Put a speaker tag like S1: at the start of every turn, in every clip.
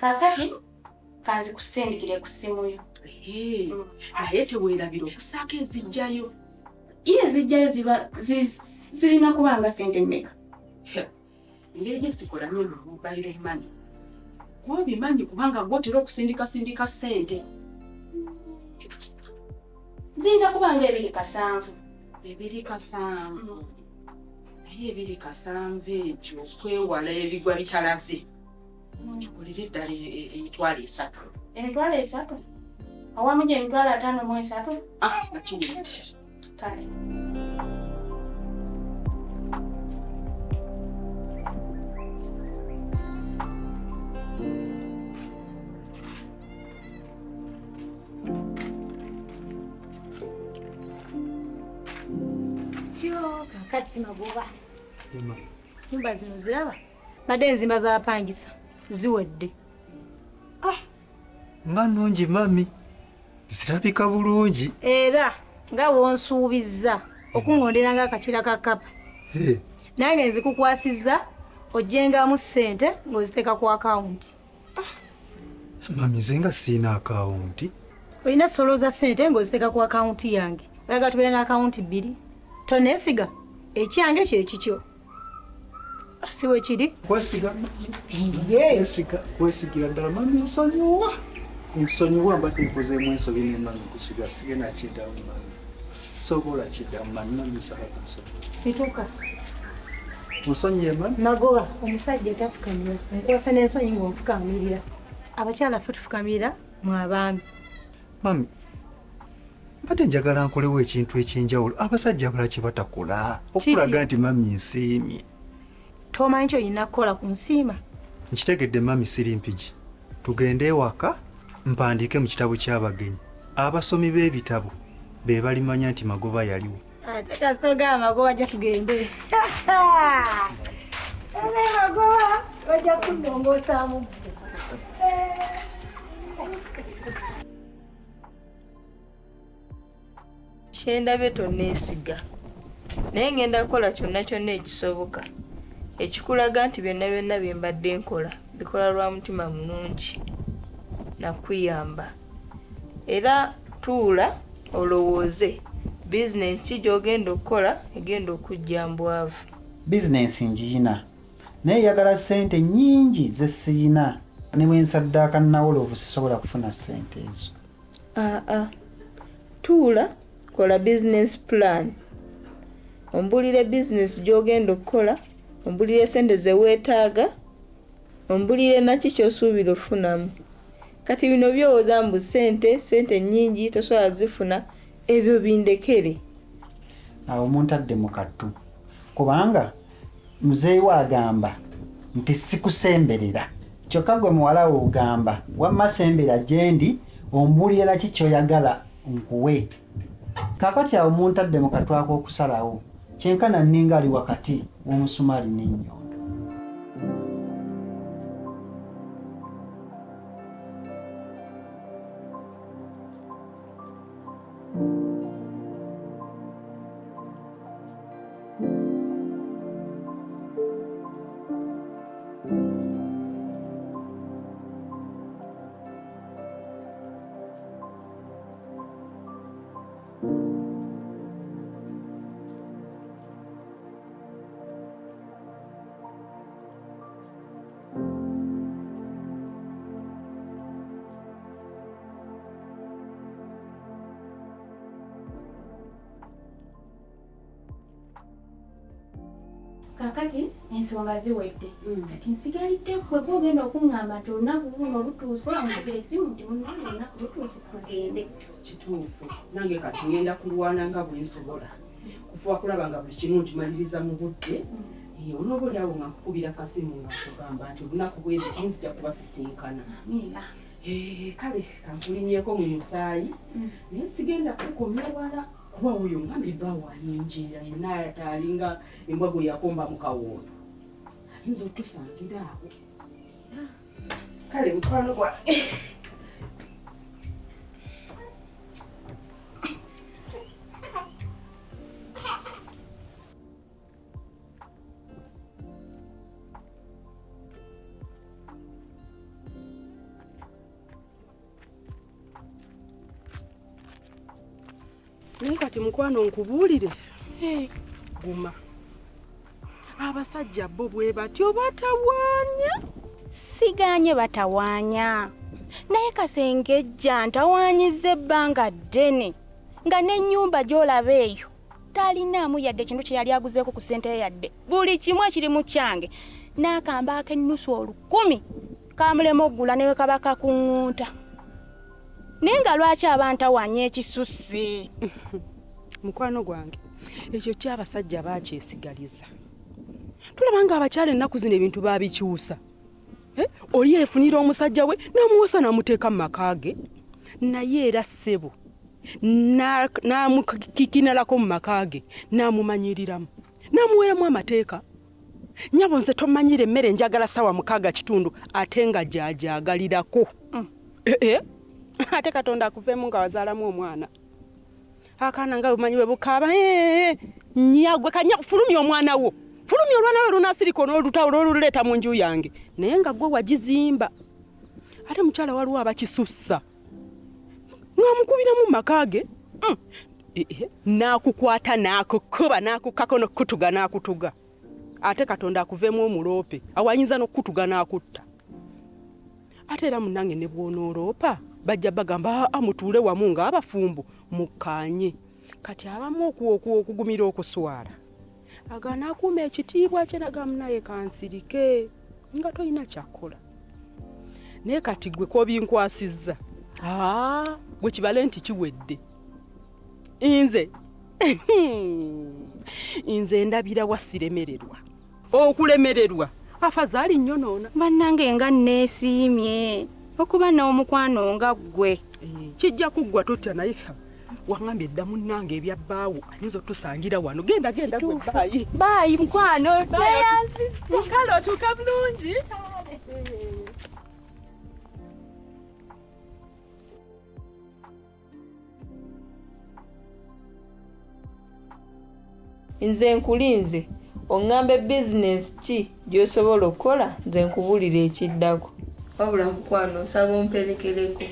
S1: Kakati kanzi kusindikire ku simu yo.
S2: Naye teweerabira okusaako ezijjayo.
S1: Ye ezijjayo zirina kubanga sente mmeka?
S2: Engeri gye sikolamye mu mobile money. Kuba bimanyi kubanga gw'otera okusindika ssente.
S1: Ziyinza kubanga 2,700.
S2: 2,700. Naye 2,700 ekyo okwewala ebigwa bitalaze. Tukulire ddala 3,000.
S1: 3,000? Awamu gye 5,300?
S2: Nakiwulidde.
S1: Kale.
S3: Kakati Magoba. Nyumba zino ziraba? Badde enzimba z'abapangisa ziwedde.
S4: Nga nnungi mami. Zirabika bulungi.
S3: Era nga wonsuubizza okungondera ng'akakira ka kapa. Nange nzikukwasizza ojjengamu ssente ng'oziteeka ku akawunti.
S4: Mami nze nga sirina akawunti.
S3: Olina solo za ssente ng'oziteeka ku akawunti yange. Olaga tubeera n'akawunti 2. Toneesiga ekyange kyekikyo. Si bwe kiri?
S4: Kwesigira ddala mami nsonyiwa. Nsonyiwa mba tunkozeemu ensobi ne mami kusiga sigenda kiddamu mami. Sobola kiddamu mami mami nsaba kunsonyiwa.
S3: Situka.
S4: Nsonyiye mami?
S3: Magoba omusajja tafukamira. Nkwasa n'ensonyi ng'onfukamirira. Abakyala ffe tufukamirira mu abaami.
S4: Mami, mbadde njagala nkolewo ekintu ekyenjawulo. Abasajja abalala kye batakola. Okulaga nti mami nsiimye.
S3: Tomanyi ky'olina kukola ku nsiima?
S4: Nkitegedde mami siri mpigi. Tugende ewaka mpandiike mu kitabo ky'abagenyi. Abasomi b'ebitabo be balimanya nti Magoba yaliwo.
S3: Ate kasitoga Magoba ajja tugende. Magoba bajja kunnongoosaamu.
S5: Kyendabe tonneesiga. Naye ngenda kukola kyonna ekisoboka. Ekikulaga nti byonna bye mbadde nkola bikola lwa mutima mulungi nakuyamba. Era tuula olowooze bizinesi ki gy'ogenda okukola egenda okujja mbwavu.
S6: Bizinesi njiyina naye yagala ssente nnyingi ze siyina. Ne bwe nsaddaaka nnawolovu sisobola kufuna ssente ezo.
S5: Tuula kola business plan. Ombulire business gy'ogenda okukola, ombulire ssente ze weetaaga, ombulire naki ky'osuubira ofunamu. Kati bino byowooza mbu ssente nnyingi tosobola zifuna, ebyo bindekere.
S6: Awo muntadde mu kattu kubanga muzeeyi we agamba nti sikusemberera. Kyokka gwe muwala we ogamba wamma sembera gye ndi ombulire naki ky'oyagala nkuwe. Kaakati awo muntadde mu kattu ak'okusalawo kyenkana nninga ali wakati w'omusumaali n'ennyondo.
S1: Kakati ensonga ziwedde. Kati nsigalidde kwe kwogenda okuŋŋamba nti olunaku luno lutuuse onkuba esimu nti munnange olunaku lutuuse tugende.
S2: Kituufu. Nange kati ngenda kulwana nga bwe nsobola. Kufuba kulaba nga buli kimu nkimaliriza mu budde. Onooba oli awo nga nkukubira kasimu nga kugamba nti olunaku bw'ekyo nzija kubasisinkana. Kale kankulimyeko mu musaayi naye sigenda kukomya wala kuba oyo nga mbivaawo ayinjira yonna alinga embwa gwe yakomba mu kawoono ayinza otusangira awo. Kale mukwano gwa naye kati mukwano nkubuulire guma abasajja bo bwe batyo batawaanya.
S1: Siganye batawaanya, naye Kasengejja ntawaanyiza ebbanga ddene nga n'ennyumba gy'olaba eyo talinaamu yadde kintu kye yali aguzeeko ku ssente yadde. Buli kimu ekiri mu kyange n'akamba ak'ennusu 10,000 kamulema oggula ne we kaba kakuŋŋunta. Naye nga lwaki abantu awaanya ekisusse?
S2: Mukwano gwange ekyo ky'abasajja bakyesigaliza. Tulaba nga abakyala ennaku zino ebintu babikyusa. Oli yeefunira omusajja we n'amuwosa n'amuteeka mu maka ge, naye era ssebo n'amukikinalako mu maka ge n'amumanyiriramu n'amuweeramu amateeka. Nyabo nze tomanyira emmere njagala ssaawa 6 ate nga gyagyagalirako. Ate Katonda akuveemu nga wazaalamu omwana. Akaana nga bumanyi bwe bukaaba nyagwe kanya fulumya omwana wo. Fulumya olwana we lunasiriko n'oluleeta mu nju yange. Naye nga gwe wagizimba. Ate mukyala waliwo abakisussa. Ng'amukubiramu mu maka ge. N'akukwata n'akukuba n'akukako n'okutuga n'akutuga. Ate Katonda akuveemu omuloope awanyinza n'okutuga n'akutta. Ate era munnange ne bw'onooloopa bajja bagamba mutuule wamu ng'abafumbo mukkaanye. Kati abamu okugumira okuswala agaana akuuma ekitiibwa kye nagamu naye kansirike nga tolina kyakola. Naye kati gwe k'obinkwasizza bwe kibale nti kiwedde. Nze ndabira wasiremererwa. Okulemererwa afazaali nnyonoona.
S1: Bannange nga neesiimye okuba n'omukwano nga ggwe.
S2: Kijja kuggwa tutya naye wangambye edda munnange ebyabbaawo ayinza otusangira wano. Genda gwe baayi.
S1: Baayi mukwano.
S2: Kale otuuka bulungi.
S5: Nze nkulinze oŋŋambe bizinesi ki gy'osobola okukola, nze nkubuulira ekiddako. Wabula mukwano osaba omperekereko.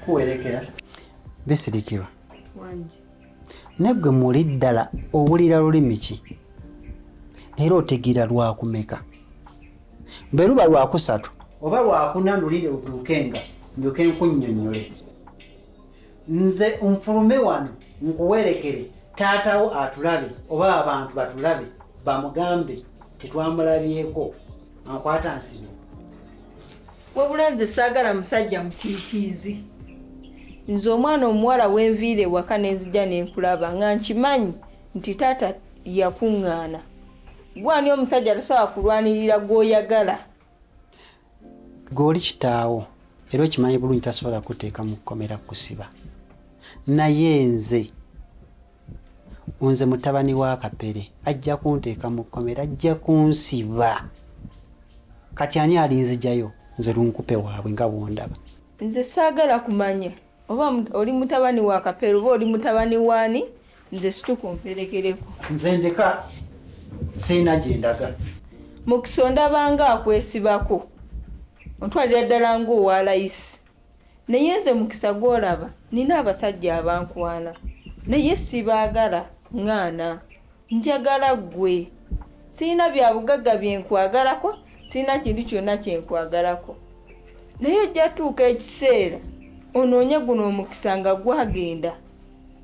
S6: Kuwerekera bisirikirwa
S5: Wangi.
S6: neggwe muli ddala owulira lulimi ki era otegira lwakumeka? Bwe luba lwakusatu oba lwakuna lulire otuukenga ndyoke nkunnyonnyole. Nze nfulume wano nkuwerekere taatawo atulabe oba abantu batulabe bamugambe tetwamulabyeko ankwata nsibe.
S5: Wabula nze saagala musajja mutiitiizi. Nze omwana omuwala w'enviire waka nenzija nenkulaba nga nkimanyi nti taata yakuŋŋaana. Gwani omusajja tasobola kulwanirira gw'oyagala.
S6: G'oli kitaawo era okimanyi bulungi tasobola kuteeka mu kkomera kusiba. Naye nze mutabani wa Kapere ajja kunteeka mu kkomera, ajja kunsiba. Kati ani alinzijayo? Nze lunkupe waabwe nga bwondaba.
S5: Nze saagala kumanya oba oli mutabani wa Kapere oba oli mutabani waani. Nze situka omperekereko.
S6: Nze ndeka sirina gye ndaga.
S5: Mu kisonda banga akwesibako ontwalira ddala ng'owa layisi. Naye nze mukisa gw'olaba nina abasajja abankwana naye sibaagala ŋŋaana. Njagala ggwe. Sirina bya bugagga byenkwagalako, sirina kintu kyonna kyenkwagalako. Naye ojja tuuka ekiseera onoonye guno omukisa nga gwagenda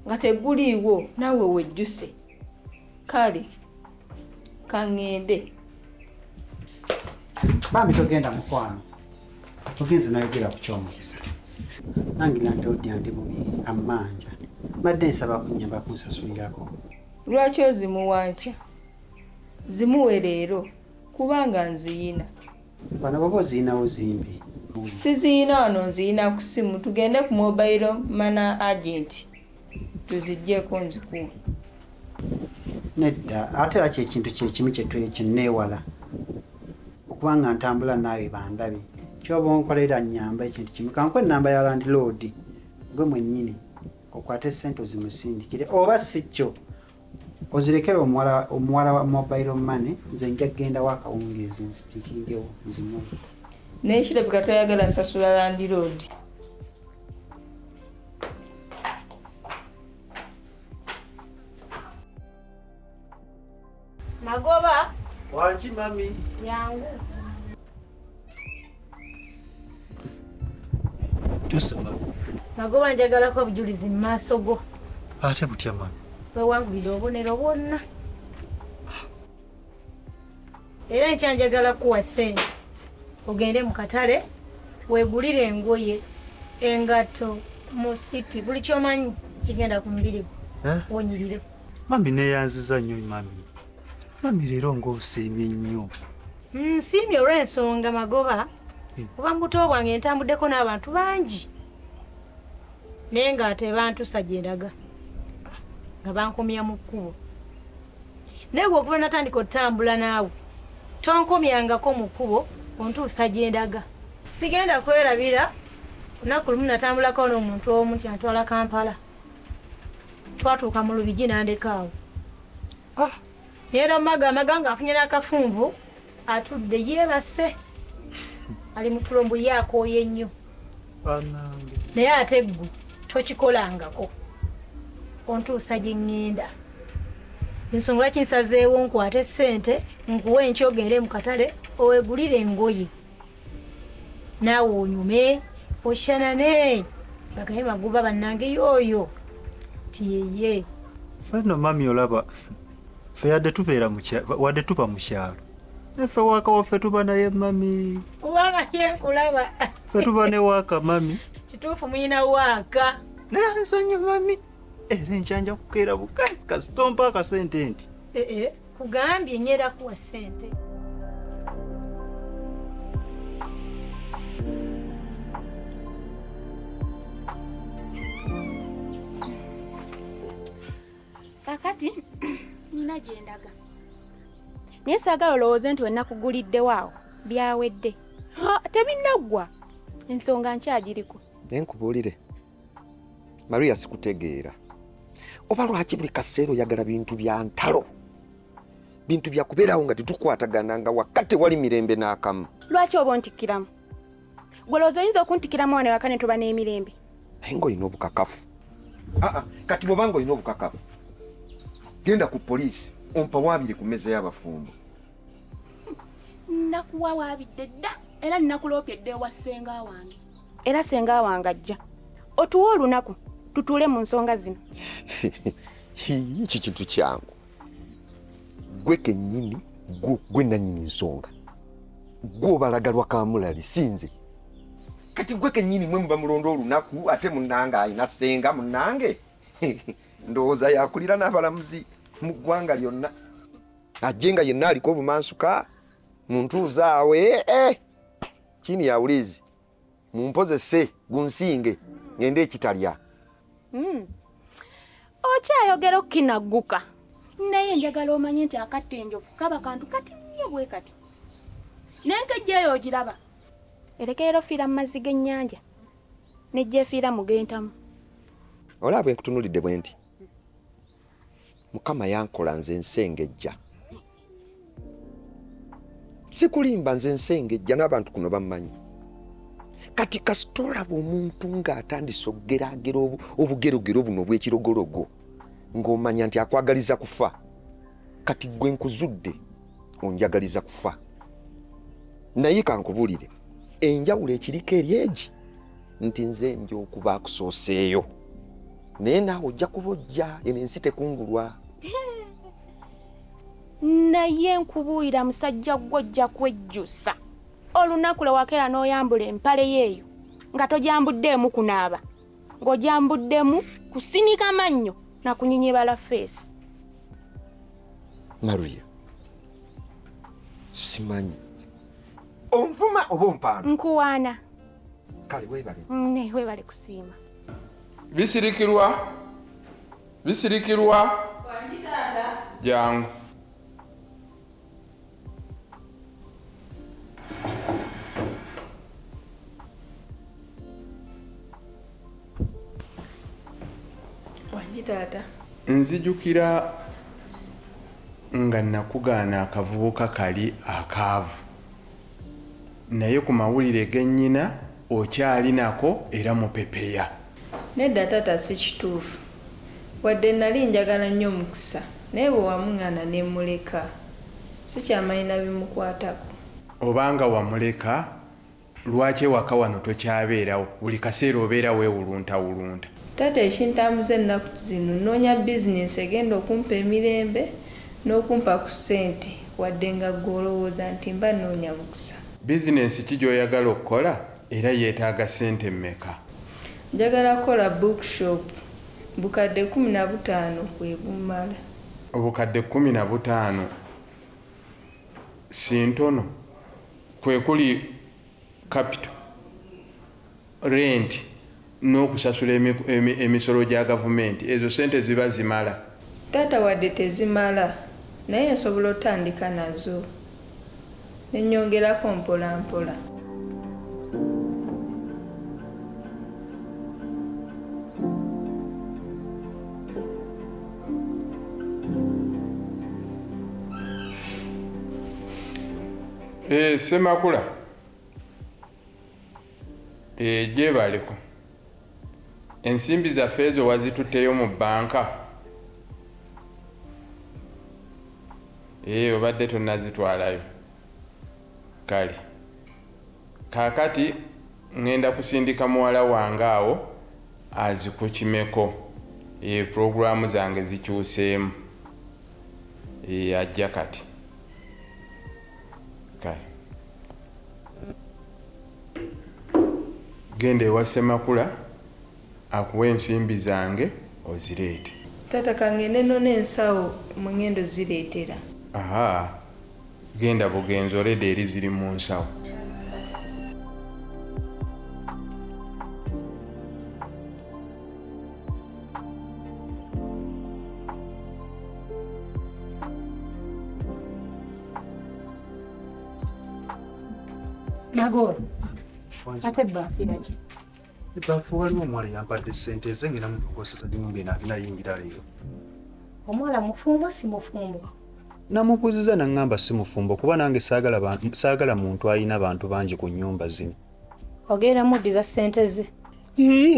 S5: nga teguliiwo naawe wejjuse. Kale kaŋŋende.
S6: Bambi togenda mukwano. Ogenze nayogera ku ky'omukisa. Nangira nti odya ndi bubi amanja. Mbadde nsaba kunnyamba kunsasulirako.
S5: Lwaki ozimuwankya? Zimuwe leero kubanga nziyina.
S6: Bano baba oziyinawo zimbi.
S5: Siziyina wano, nziyina ku simu. Tugende ku mobile money agent tuziggyeko nzikuwa.
S6: Nedda ate era kyekintu kyekimu kyenneewala okubanga ntambula naawe bandabi. Kyoba onkolera nnyamba ekintu kimu. Kankwe ennamba ya landlord gwe mwennyini okwate ssente ozimusindikire, oba si kyo ozirekere omuwala wa mobile money. Nze nja kgenda wakawungeezi nsipikingewo nzimuwe.
S5: Naye kirabika toyagala sasula landlord.
S1: Magoba.
S4: Wanchi mami.
S1: Yangu.
S4: Tusema.
S3: Magoba njagala ko bujulizi maaso go.
S4: Ate butya mami.
S3: Wewangulira obonero bwonna. Era ekyanjagala kuwa ssente ogende mu katale weegulire engoye engatto musipi buli kyomanyi kigenda ku mubiri gwo wonyirire.
S4: Mami neeyanziza nnyo mami. Mami leero ng'osiimye nnyo.
S3: Nsiimye olw'ensonga Magoba kuba mu buto bwange ntambuddeko n'abantu bangi naye ng'ate bantusa gye ndaga nga bankomya mu kkubo. Naye gwe okuba natandika otambula naawe tonkomyangako mu kkubo ontuusa gye ndaga. Sigenda kwerabira lunaku lumu natambulako n'omuntu omu nti antwala Kampala. Twatuuka mu Lubigi nandeka awo. Neera amaga ng'afunye n'akafunvu atudde yeebase. Ali mu tulombo yaakooye nnyo. Naye ate ggwe tokikolangako ontuusa gye ŋŋenda. Ensonga lwaki nsazeewo nkwate ssente nkuwe enkya ogende mu katale oweegulire engoye naawe onyume oshanane bagaye Magoba bannange yooyo ti yeye.
S4: Ffe nno mami olaba ffe wadde tuba mu kyalo neffe waaka waffe tuba naye mami.
S3: Obanga ye nkulaba.
S4: Ffe tuba ne waaka mami.
S3: Kituufu muyina waaka.
S4: Naye nsonyi mami. Era enkyanja kukeera bukazi kasitompa akasente nti.
S3: Kugambye nyera kuwa ssente.
S1: Kakati nina gye ndaga. Naye saagala olowooze nti wenakuguliddewo awo byawedde. Tebinnaggwa. Ensonga nkyagiriko.
S7: Nkubuulire. Maria sikutegeera. Oba lwaki buli kaseera oyagala bintu bya ntalo? Bintu bya kubeerawo nga tetukwatagana nga wakati wali mirembe n'akamu.
S1: Lwaki oba ontikkiramu? Gwe olowooza oyinza okuntikkiramu wano ewaka ne tuba n'emirembe?
S7: Naye ng'olina obukakafu. Kati bw'obanga olina obukakafu genda ku poliisi ompa waabire ku mmeeza y'abafumbo.
S1: Nakuwa waabidde dda era nnakuloopye dda ewa ssenga wange. Era ssenga wange ajja. Otuwa olunaku tutuule mu nsonga zino.
S7: Iki kintu kyangu. Gwe kennyini gwe nannyini nsonga. Gwe obalagalwa Kamulali sinze. Kati gwe kennyini mwe muba mulondo olunaku ate munnange ayina ssenga munnange. Ndowooza yakulira n'abalamuzi mu ggwanga lyonna. Ajje nga yenna aliko obumansuka muntuuzaawe kini yawulizi mumpozese gunsinge ngende ekitalya.
S1: Okyayogera okkinagguka naye njagala omanye nti akatta enjovu kaba kantu kati nnyo bwe kati. N'enkejja eyo ogiraba erekeera ofiira mu mazzi g'ennyanja nejja efiira mu g'entamu.
S7: Olaba bwe nkutunulidde bwe nti Mukama yankola nze nsengejja. Sikulimba nze nsengejja n'abantu kuno bammanyi. Kati kasitolaba omuntu ng'atandise okugeragera obugerogero buno obw'ekirogologo ng'omanya nti akwagaliza kufa. Kati gwe nkuzudde onjagaliza kufa. Naye kankubuulire enjawulo ekiriko eri egi nti nze nja okuba akusooseeyo naye naawe ojja kubojja eno ensi tekungulwa.
S1: Naye nkubuulira musajja gw'ojja kwejjusa olunaku lwe wakeera n'oyambula empale yeeyo nga tojambuddeemu kunaaba ng'ojambuddemu kusinika mannyo na kunyinyibala feesi.
S7: Maria simanyi onvuma oba ompaana.
S1: Nkuwaana.
S7: Kale weebale.
S1: Weebale kusiima.
S8: Bisirikirwa jangu.
S5: Wangi taata.
S8: Nzijukira nga nakugaana akavubuka kali akaavu naye ku mawulire gennyina okyali nako era mupepeya.
S5: Nedda taata si kituufu wadde nali njagala nnyo omukisa naye bwe wamuŋŋaana ne muleka. sikyamanyi bimukwatako.
S8: Obanga wamuleka lwaki ewaka wano tokyabeerawo buli kaseera obeera weewuluntawulunta?
S5: Taata ekintambuza ennaku zino nnoonya bizinensi egenda okumpa emirembe n'okumpa ku ssente wadde nga ggwe olowooza nti mba nnoonya mukisa.
S8: Bizinensi ki gy'oyagala okukola era yeetaaga ssente mmeka?
S5: Njagala kukola bookshop bukadde 15 bwe bumala.
S8: Obukadde 15 si ntono, kwe kuli capital, rent n'okusasula emisolo gya gavumenti. Ezo ssente ziba zimala.
S5: Taata wadde tezimala naye nsobola otandika nazo nenyongerako mpola mpola.
S8: Semakula gyebaleko ensimbi zaffe ezo wazitutteyo mu bbanka? Obadde tonnazitwalayo? Kale kaakati ŋŋenda kusindika muwala wange awo azikukimeko. Puroguramu zange zikyuseemu. Ajja kati. Kale genda ewa Semakula akuwa ensimbi zange ozireete.
S5: Taata kangende nno n'ensawo mwe ngendo zireetera.
S8: Genda bugenzi olede eri ziri mu nsawo.
S3: Magoro ate baafira ki?
S4: Ebaafu waliwo omuwala yampadde ssente eze ngenda mutogoseza nnyumba eno agenda yingira leero.
S3: Omuwala mufumbo si mufumbo?
S4: Namubuuziza naŋŋamba si mufumbo kuba nange saagala muntu ayina bantu bangi ku nnyumba zino.
S3: Ogenda muddiza ssente ze?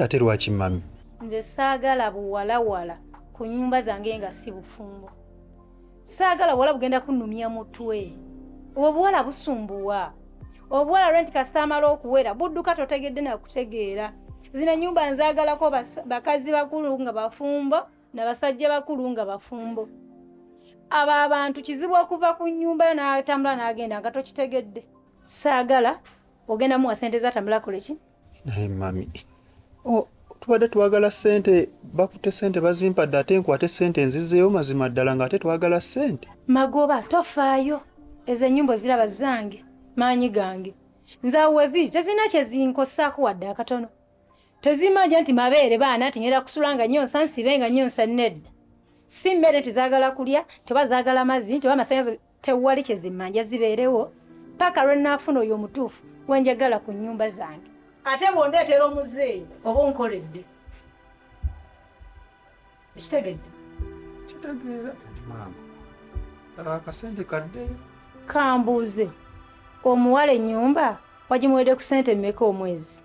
S4: Ate lwaki mami?
S3: Nze saagala buwalawala ku nnyumba zange nga si bufumbo. Saagala buwala bugenda kunnumya mutwe. Obwo buwala busumbuwa. Obuwala lwenti kasita amala okuwera budduka totegedde na kutegeera. Zino ennyumba nzaagalako bakazi bakulu nga bafumbo n'abasajja bakulu nga bafumbo. Abo abantu kizibu okuva ku nnyumba yo n'atambula n'agenda nga tokitegedde. Saagala ogenda muwa ssente zatambula kole ki?
S4: Naye mami, tubadde twagala ssente, bakutte ssente bazimpadde ate nkwate ssente nzizeeyo mazima ddala ng'ate twagala ssente.
S3: Magoba tofaayo, ezo ennyumba ziraba zange. Maanyi gange nzaawe ziri tezina kyezinkosaako wadde akatono. Tezimanja nti mabeere baana tinyera kusula nga nyonsa nsibe nga nyonsa nedda. Si mmere tizaagala kulya teba zaagala mazzi teba amasannyalaze tewali kyezimanja zibeerewo paka lwe nnaafuna oyo omutuufu wenjagala ku nnyumba zange. Ate bw'ondeetera omuzeeyi oba onkoledde. Ekitegedde?
S4: Kitegeera maama. Akasente kaddeyo.
S3: Kambuuze. Omuwala ennyumba wagimuwedde ku ssente mmeka omwezi?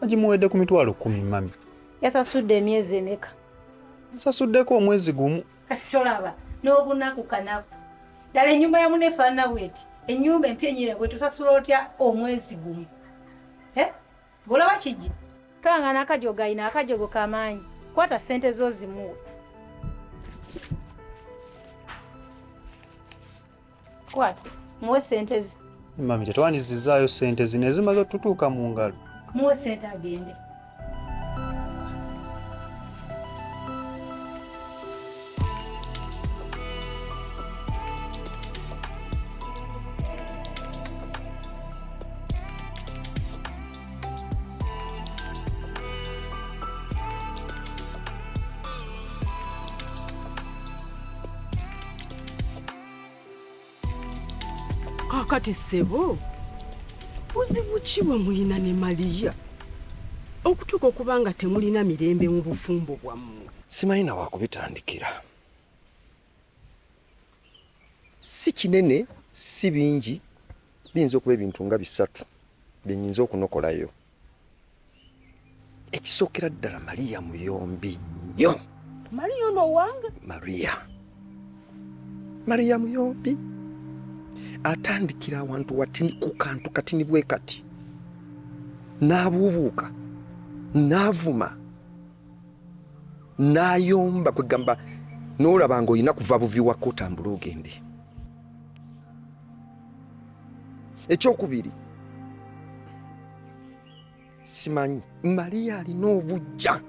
S4: Wagimuwedde ku mitwalo 10 mami.
S3: Yasasudde emyezi emeka?
S4: Nsasuddeko omwezi gumu.
S3: Kati tolaba n'obunaku kanaku. Ddala ennyumba ya munne efaanana bw'eti. Ennyumba empya ennyira bwe tusasula otya omwezi gumu? Golaba kijja? Twanga n'akajogo ayina akajogo k'amaanyi. Kwata ssente zo zimuwe. Kwata muwe ssente ze.
S4: Mami tetwanizizaayo ssente zino ezimaze otutuuka mu ngalo.
S3: Muwe ssente agende.
S2: Kakati ssebo buzibu ki bwe mulina ne Maliya okutuuka okuba nga temulina mirembe mu bufumbo bwammwe?
S7: Simanyi na wakubitandikira. Si kinene si bingi biyinza okuba ebintu nga 3 byenyinza okunokolayo. Ekisookera ddala Maliya muyombi nnyo.
S2: Maliya ono wange?
S7: Maliya muyombi. atandikira awantu watini ku kantu katini bwe kati n'abuubuuka n'avuma n'ayomba kwegamba n'olaba ng'olina kuva buvi wako otambula ogende. Ekyokubiri, simanyi Maria alina obujja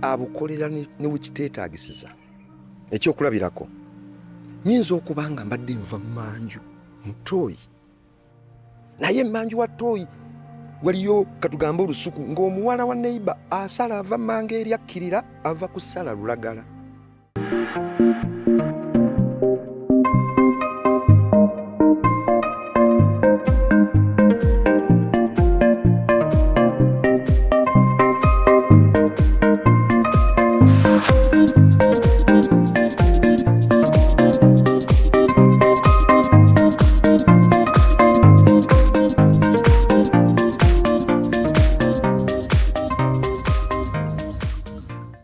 S7: abukolera ne wekiteetaagisiza. Ekyokulabirako, nyinza okuba nga mbadde nva mmanju mutooyi, naye mmanju wa ttooyi waliyo katugambe olusuku ng'omuwala wa neiba asala ava mmanga eryakkirira ava kusala lulagala.